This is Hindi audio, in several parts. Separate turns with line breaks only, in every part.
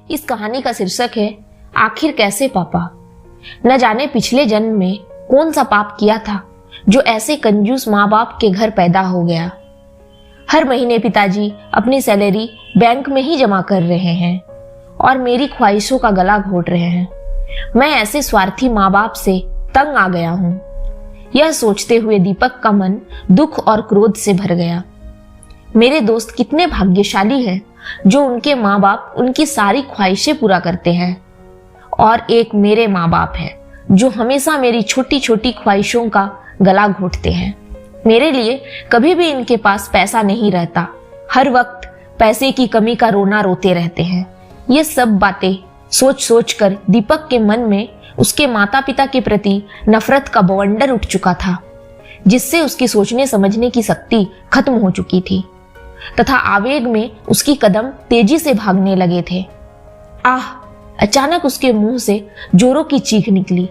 इस कहानी का शीर्षक है आखिर कैसे पापा। न जाने पिछले जन्म में कौन सा पाप किया था जो ऐसे कंजूस माँ बाप के घर पैदा हो गया। हर महीने पिताजी अपनी सैलरी बैंक में ही जमा कर रहे हैं और मेरी ख्वाहिशों का गला घोट रहे हैं। मैं ऐसे स्वार्थी माँ बाप से तंग आ गया हूँ। यह सोचते हुए दीपक का मन दुख और क्रोध से भर गया। मेरे दोस्त कितने भाग्यशाली हैं जो उनके माँ बाप उनकी सारी ख्वाहिशें पूरा करते हैं, और एक मेरे माँ बाप है जो हमेशा मेरी छोटी छोटी ख्वाहिशों का गला घोटते हैं। मेरे लिए कभी भी इनके पास पैसा नहीं रहता, हर वक्त पैसे की कमी का रोना रोते रहते हैं। ये सब बातें सोच सोच कर दीपक के मन में उसके माता पिता के प्रति नफरत का बवंडर उठ चुका था, जिससे उसकी सोचने समझने की शक्ति खत्म हो चुकी थी तथा आवेग में उसकी कदम तेजी से भागने लगे थे। आह! अचानक उसके मुंह से जोरों की चीख निकली।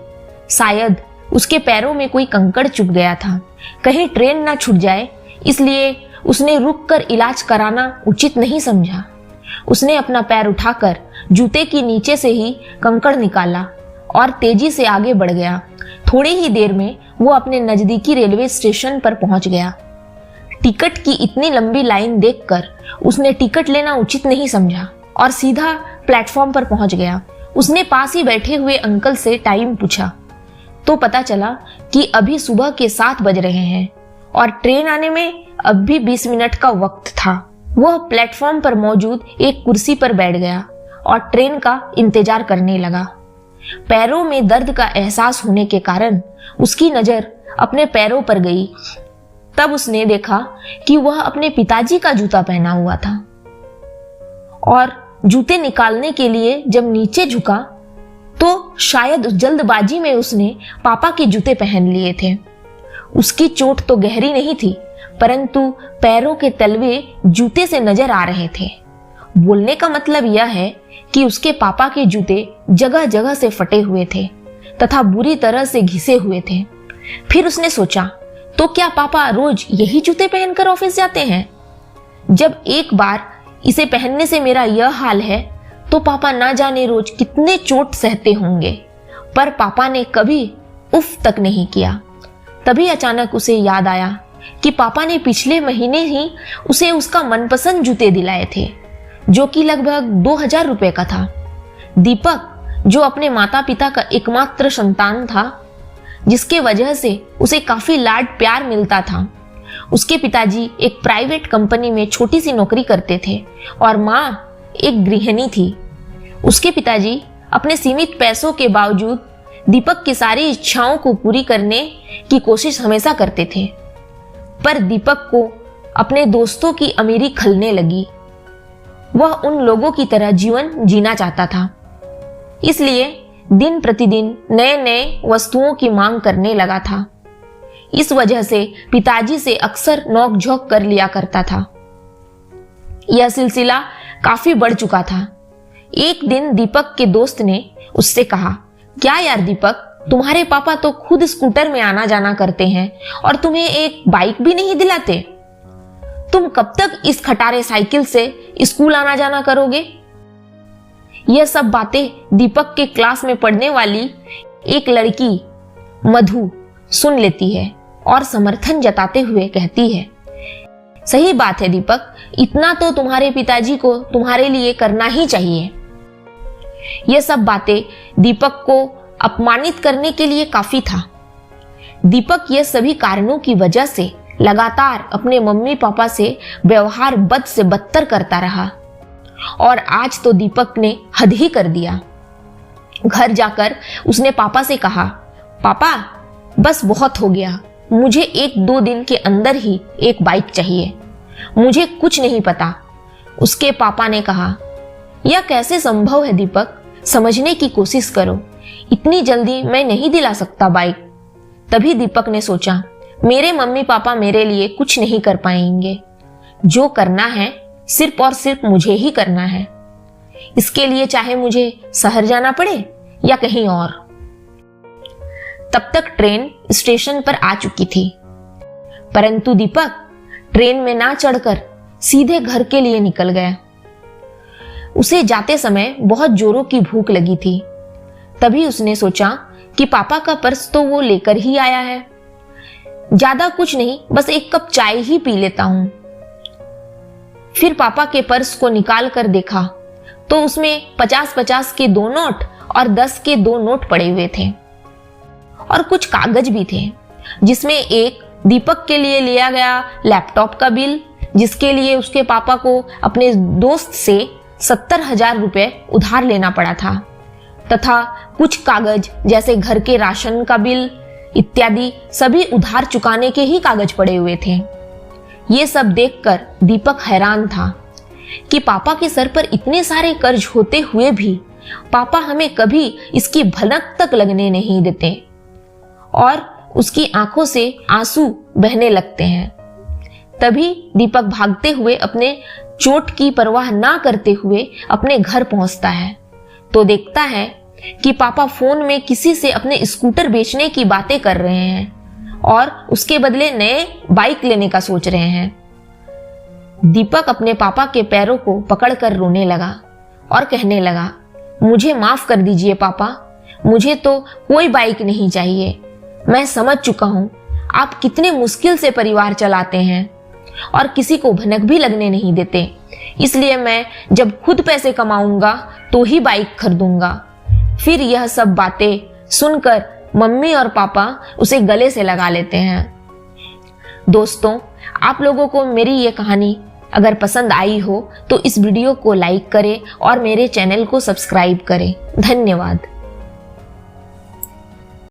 शायद उसके पैरों में कोई कंकड़ चुभ गया था। कहीं ट्रेन ना छूट जाए, इसलिए उसने रुककर इलाज कराना उचित नहीं समझा। उसने अपना पैर उठाकर जूते की नीचे से ही कंकड़ निकाला और तेजी से आगे बढ़ गया। थोड़ी ही देर में वो अपने नजदीकी रेलवे स्टेशन पर पहुंच गया। टिकट की इतनी लंबी लाइन देखकर उसने टिकट लेना उचित नहीं समझा और सीधा प्लेटफॉर्म पर पहुंच गया। उसने पास ही बैठे हुए अंकल से टाइम पूछा तो पता चला कि अभी सुबह के 7 बज रहे हैं और ट्रेन आने में अब भी 20 मिनट का वक्त था। वह प्लेटफॉर्म पर मौजूद एक कुर्सी पर बैठ गया और ट्रेन का इंतजार करने लगा। पैरों में दर्द का एहसास होने के कारण उसकी नजर अपने पैरों पर गई। तब उसने देखा कि वह अपने पिताजी का जूता पहना हुआ था और जूते निकालने के लिए जब नीचे झुका तो शायद उस जल्दबाजी में उसने पापा के जूते पहन लिए थे। उसकी चोट तो गहरी नहीं थी, परंतु पैरों के तलवे जूते से नजर आ रहे थे। बोलने का मतलब यह है कि उसके पापा के जूते जगह जगह से फटे हुए थे तथा बुरी तरह से घिसे हुए थे। फिर उसने सोचा, तो क्या पापा रोज यही जूते पहनकर ऑफिस जाते हैं? जब एक बार इसे पहनने से मेरा यह हाल है तो पापा ना जाने रोज कितने चोट सहते होंगे। पर पापा ने कभी उफ तक नहीं किया। तभी अचानक उसे याद आया कि पापा ने पिछले महीने ही उसे उसका मनपसंद जूते दिलाए थे, जो कि लगभग 2000 रुपए का था। दीपक, जो अपने माता पिता का एकमात्र संतान था, जिसके वजह से उसे काफी लाड प्यार मिलता था। उसके पिताजी एक प्राइवेट कंपनी में छोटी सी नौकरी करते थे और माँ एक गृहिणी थी। उसके पिताजी अपने सीमित पैसों के बावजूद दीपक की सारी इच्छाओं को पूरी करने की कोशिश हमेशा करते थे। पर दीपक को अपने दोस्तों की अमीरी खलने लगी। वह उन लोगों की तरह जीवन जीना चाहता था, इसलिए दिन प्रतिदिन नए नए वस्तुओं की मांग करने लगा था। इस वजह से पिताजी से अक्सर नोक-झोंक कर लिया करता था। यह सिलसिला काफी बढ़ चुका था। एक दिन दीपक के दोस्त ने उससे कहा, क्या यार दीपक, तुम्हारे पापा तो खुद स्कूटर में आना जाना करते हैं और तुम्हें एक बाइक भी नहीं दिलाते। तुम कब तक इस खटारे साइकिल से स्कूल आना जाना करोगे? यह सब बातें दीपक के क्लास में पढ़ने वाली एक लड़की मधु सुन लेती है और समर्थन जताते हुए कहती है, सही बात है दीपक, इतना तो तुम्हारे पिताजी को तुम्हारे लिए करना ही चाहिए। यह सब बातें दीपक को अपमानित करने के लिए काफी था। दीपक यह सभी कारणों की वजह से लगातार अपने मम्मी पापा से व्यवहार बद से बदतर करता रहा और आज तो दीपक ने हद ही कर दिया। घर जाकर उसने पापा से कहा, पापा बस बहुत हो गया, मुझे 1-2 दिन के अंदर ही एक बाइक चाहिए, मुझे कुछ नहीं पता। उसके पापा ने कहा, यह कैसे संभव है दीपक, समझने की कोशिश करो, इतनी जल्दी मैं नहीं दिला सकता बाइक। तभी दीपक ने सोचा, मेरे मम्मी पापा मेरे लिए कुछ नहीं कर पाएंगे, जो करना है सिर्फ और सिर्फ मुझे ही करना है। इसके लिए चाहे मुझे शहर जाना पड़े या कहीं और। तब तक ट्रेन स्टेशन पर आ चुकी थी, परंतु दीपक ट्रेन में ना चढ़कर सीधे घर के लिए निकल गया। उसे जाते समय बहुत जोरों की भूख लगी थी। तभी उसने सोचा कि पापा का पर्स तो वो लेकर ही आया है, ज्यादा कुछ नहीं, बस एक कप चाय ही पी लेता हूं। फिर पापा के पर्स को निकाल कर देखा तो उसमें 50-50 के 2 नोट और 10 के 2 नोट पड़े हुए थे और कुछ कागज भी थे, जिसमें एक दीपक के लिए लिया गया लैपटॉप का बिल, जिसके लिए उसके पापा को अपने दोस्त से 70,000 रुपए उधार लेना पड़ा था, तथा कुछ कागज जैसे घर के राशन का बिल इत्यादि सभी उधार चुकाने के ही कागज पड़े हुए थे। ये सब देखकर दीपक हैरान था कि पापा के सर पर इतने सारे कर्ज होते हुए भी पापा हमें कभी इसकी भनक तक लगने नहीं देते और उसकी आंखों से आंसू बहने लगते हैं। तभी दीपक भागते हुए अपने चोट की परवाह ना करते हुए अपने घर पहुंचता है तो देखता है कि पापा फोन में किसी से अपने स्कूटर बेचने की बातें कर रहे हैं और उसके बदले नए बाइक लेने का सोच रहे हैं। दीपक अपने पापा के पैरों को पकड़कर रोने लगा और कहने लगा, मुझे माफ कर दीजिए पापा, मुझे तो कोई बाइक नहीं चाहिए। मैं समझ चुका हूं आप कितने मुश्किल से परिवार चलाते हैं और किसी को भनक भी लगने नहीं देते, इसलिए मैं जब खुद पैसे कमाऊंगा तो ही बाइक खरीदूंगा। फिर यह सब बातें सुनकर मम्मी और पापा उसे गले से लगा लेते हैं। दोस्तों, आप लोगों को मेरी ये कहानी अगर पसंद आई हो तो इस वीडियो को लाइक करें और मेरे चैनल को सब्सक्राइब करें। धन्यवाद।